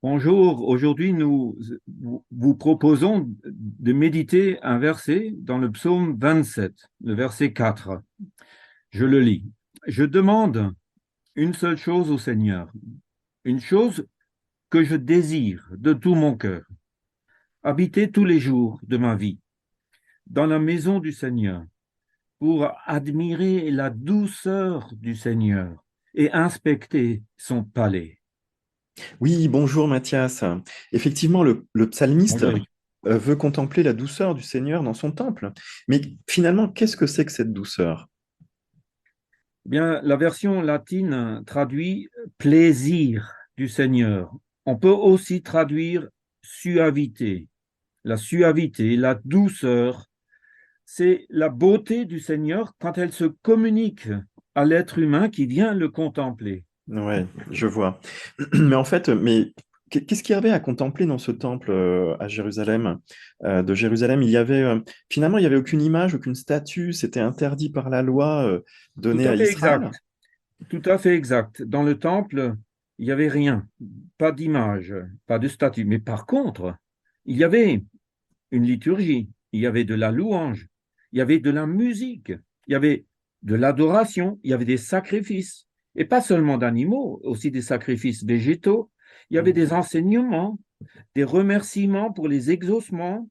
Bonjour, aujourd'hui nous vous proposons de méditer un verset dans le psaume 27, le verset 4. Je le lis. Je demande une seule chose au Seigneur, une chose que je désire de tout mon cœur, habiter tous les jours de ma vie dans la maison du Seigneur pour admirer la douceur du Seigneur et inspecter son palais. Oui, bonjour Mathias. Effectivement, le psalmiste Bonjour. veut contempler la douceur du Seigneur dans son temple. Mais finalement, qu'est-ce que c'est que cette douceur? Bien, la version latine traduit plaisir du Seigneur. On peut aussi traduire suavité. La suavité, la douceur, c'est la beauté du Seigneur quand elle se communique à l'être humain qui vient le contempler. Ouais, je vois. Mais en fait, qu'est-ce qu'il y avait à contempler dans ce temple à Jérusalem, de Jérusalem? Finalement, il n'y avait aucune image, aucune statue. C'était interdit par la loi Tout donnée à à fait Israël. exact. Tout à fait exact. Dans le temple, il n'y avait rien, pas d'image, pas de statue. Mais par contre, il y avait une liturgie, il y avait de la louange, il y avait de la musique, il y avait de l'adoration, il y avait des sacrifices, et pas seulement d'animaux, aussi des sacrifices végétaux, il y avait des enseignements, des remerciements pour les exaucements,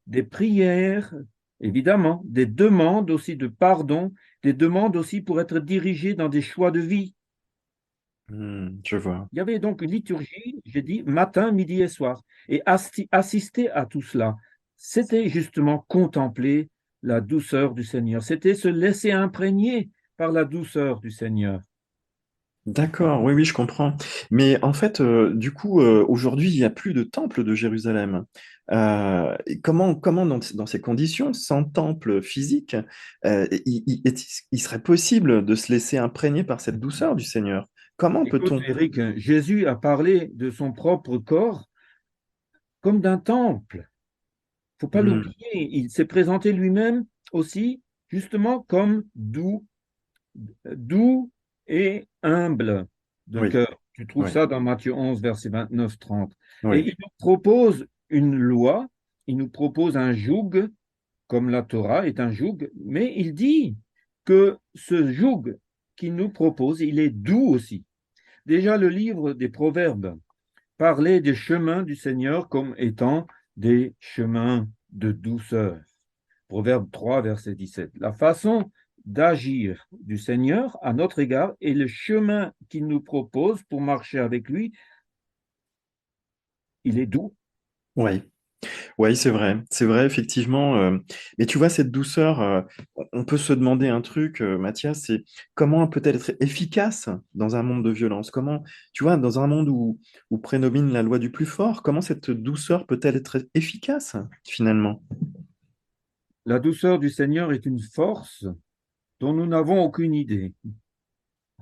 des prières, évidemment, des demandes aussi de pardon, des demandes aussi pour être dirigé dans des choix de vie. Je vois. Il y avait donc une liturgie, j'ai dit, matin, midi et soir. Et assister à tout cela, c'était justement contempler la douceur du Seigneur. C'était se laisser imprégner par la douceur du Seigneur. D'accord, oui, oui, je comprends. Mais en fait, du coup, aujourd'hui, il n'y a plus de temple de Jérusalem. Et comment dans ces conditions, sans temple physique, il serait possible de se laisser imprégner par cette douceur du Seigneur? Comment Écoute, peut-on... Eric, Jésus a parlé de son propre corps comme d'un temple. Faut pas Hmm, l'oublier. Il s'est présenté lui-même aussi, justement, comme doux, doux et humble de oui, cœur. Tu trouves oui, ça dans Matthieu 11, verset 29-30. Et oui. il nous propose une loi, il nous propose un joug, comme la Torah est un joug, mais il dit que ce joug qu'il nous propose, il est doux aussi. Déjà, le livre des Proverbes parlait des chemins du Seigneur comme étant des chemins de douceur. Proverbe 3, verset 17. La façon d'agir du Seigneur à notre égard et le chemin qu'il nous propose pour marcher avec lui, il est doux. Oui, oui, c'est vrai, effectivement. Mais tu vois, cette douceur, on peut se demander un truc, Mathias, c'est comment peut-elle être efficace dans un monde de violence? Comment, tu vois, dans un monde où prédomine la loi du plus fort, comment cette douceur peut-elle être efficace, finalement? La douceur du Seigneur est une force dont nous n'avons aucune idée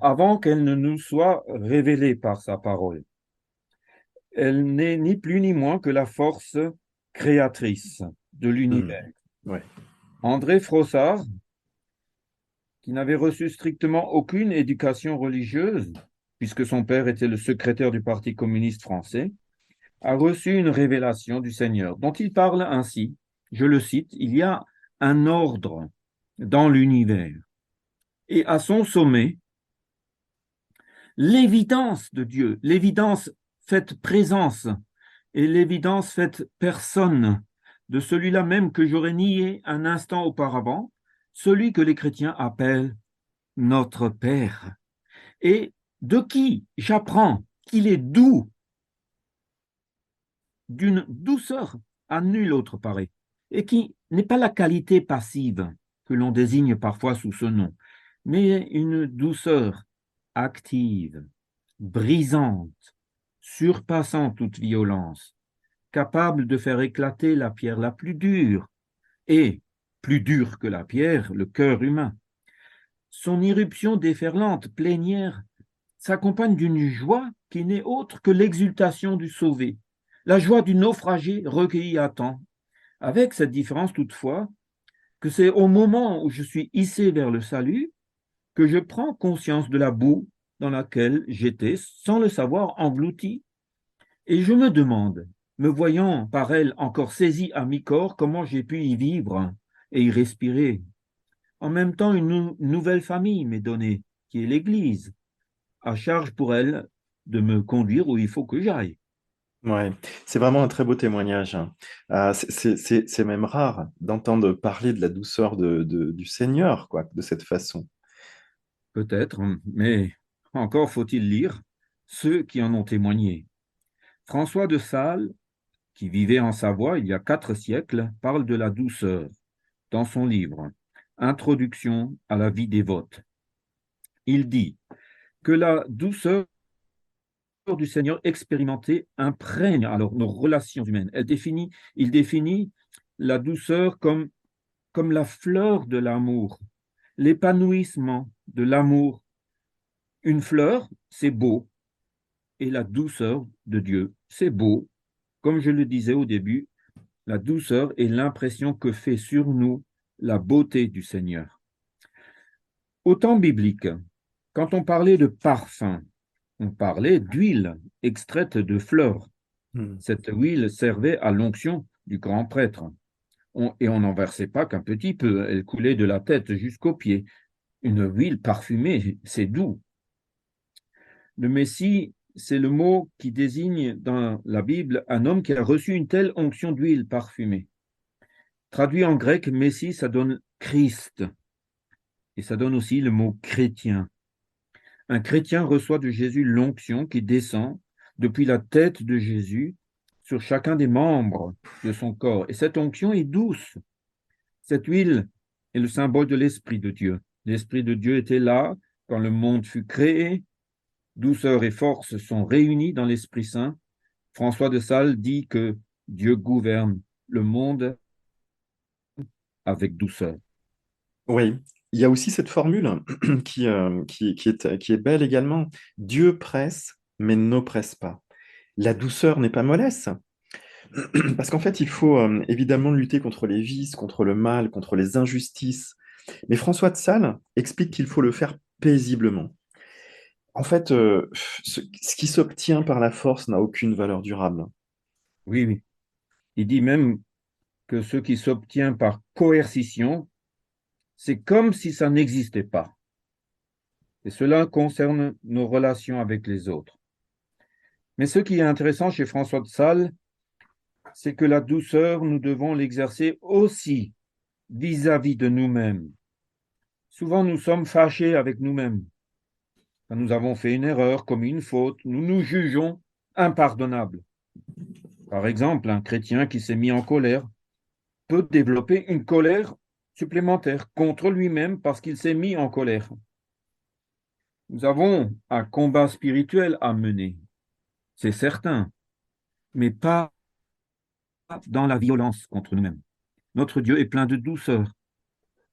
avant qu'elle ne nous soit révélée par sa parole. Elle n'est ni plus ni moins que la force créatrice de Hmm, l'univers. ouais. André Frossard, qui n'avait reçu strictement aucune éducation religieuse, puisque son père était le secrétaire du Parti communiste français, a reçu une révélation du Seigneur, dont il parle ainsi, je le cite, il y a un ordre dans l'univers, et à son sommet, l'évidence de Dieu, l'évidence faite présence, et l'évidence faite personne, de celui-là même que j'aurais nié un instant auparavant, celui que les chrétiens appellent notre Père, et de qui j'apprends qu'il est doux, d'une douceur à nul autre pareil, et qui n'est pas la qualité passive que l'on désigne parfois sous ce nom, mais une douceur active, brisante, surpassant toute violence, capable de faire éclater la pierre la plus dure, et, plus dure que la pierre, le cœur humain. Son irruption déferlante, plénière, s'accompagne d'une joie qui n'est autre que l'exultation du sauvé, la joie du naufragé recueilli à temps, avec cette différence toutefois que c'est au moment où je suis hissé vers le salut que je prends conscience de la boue dans laquelle j'étais, sans le savoir, englouti, Et je me demande, me voyant par elle encore saisie à mi-corps, comment j'ai pu y vivre et y respirer. En même temps, une nouvelle famille m'est donnée, qui est l'Église, à charge pour elle de me conduire où il faut que j'aille. Ouais, c'est vraiment un très beau témoignage, hein. C'est même rare d'entendre parler de la douceur du Seigneur, quoi, de cette façon. Peut-être, mais encore faut-il lire ceux qui en ont témoigné. François de Sales, qui vivait en Savoie il y a 4 siècles, parle de la douceur dans son livre Introduction à la vie dévote. Il dit que la douceur du Seigneur expérimentée imprègne alors nos relations humaines. Il définit la douceur comme la fleur de l'amour, l'épanouissement de l'amour. Une fleur, c'est beau, et la douceur de Dieu, c'est beau. Comme je le disais au début, la douceur est l'impression que fait sur nous la beauté du Seigneur. Au temps biblique, quand on parlait de parfum, on parlait d'huile extraite de fleurs. Hmm. Cette huile servait à l'onction du grand prêtre. Et on n'en versait pas qu'un petit peu, elle coulait de la tête jusqu'aux pieds. Une huile parfumée, c'est doux. Le Messie, c'est le mot qui désigne dans la Bible un homme qui a reçu une telle onction d'huile parfumée. Traduit en grec, Messie, ça donne Christ. Et ça donne aussi le mot chrétien. Un chrétien reçoit de Jésus l'onction qui descend depuis la tête de Jésus sur chacun des membres de son corps. Et cette onction est douce. Cette huile est le symbole de l'Esprit de Dieu. L'Esprit de Dieu était là quand le monde fut créé. Douceur et force sont réunies dans l'Esprit Saint. François de Sales dit que Dieu gouverne le monde avec douceur. Oui, il y a aussi cette formule qui est belle également. Dieu presse, mais n'oppresse pas. La douceur n'est pas mollesse, parce qu'en fait, il faut évidemment lutter contre les vices, contre le mal, contre les injustices. Mais François de Sales explique qu'il faut le faire paisiblement. En fait, ce qui s'obtient par la force n'a aucune valeur durable. Oui, oui. Il dit même que ce qui s'obtient par coercition, c'est comme si ça n'existait pas. Et cela concerne nos relations avec les autres. Mais ce qui est intéressant chez François de Sales, c'est que la douceur, nous devons l'exercer aussi vis-à-vis de nous-mêmes. Souvent, nous sommes fâchés avec nous-mêmes. Quand nous avons fait une erreur, commis une faute, nous nous jugeons impardonnables. Par exemple, un chrétien qui s'est mis en colère peut développer une colère supplémentaire contre lui-même parce qu'il s'est mis en colère. Nous avons un combat spirituel à mener, c'est certain, mais pas dans la violence contre nous-mêmes. Notre Dieu est plein de douceur.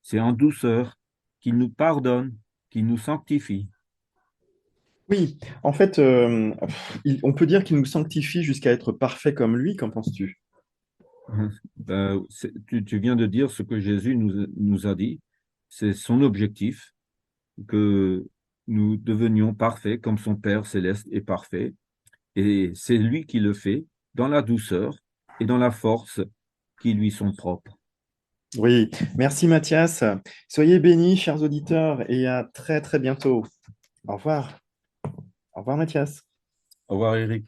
C'est en douceur qu'il nous pardonne, qu'il nous sanctifie. Oui, en fait, on peut dire qu'il nous sanctifie jusqu'à être parfait comme lui, qu'en penses-tu? Tu viens de dire ce que Jésus nous a dit. C'est son objectif, que nous devenions parfaits comme son Père céleste est parfait. Et c'est lui qui le fait dans la douceur et dans la force qui lui sont propres. Oui, merci Mathias. Soyez bénis, chers auditeurs, et à très très bientôt. Au revoir. Au revoir Mathias. Au revoir, Eric.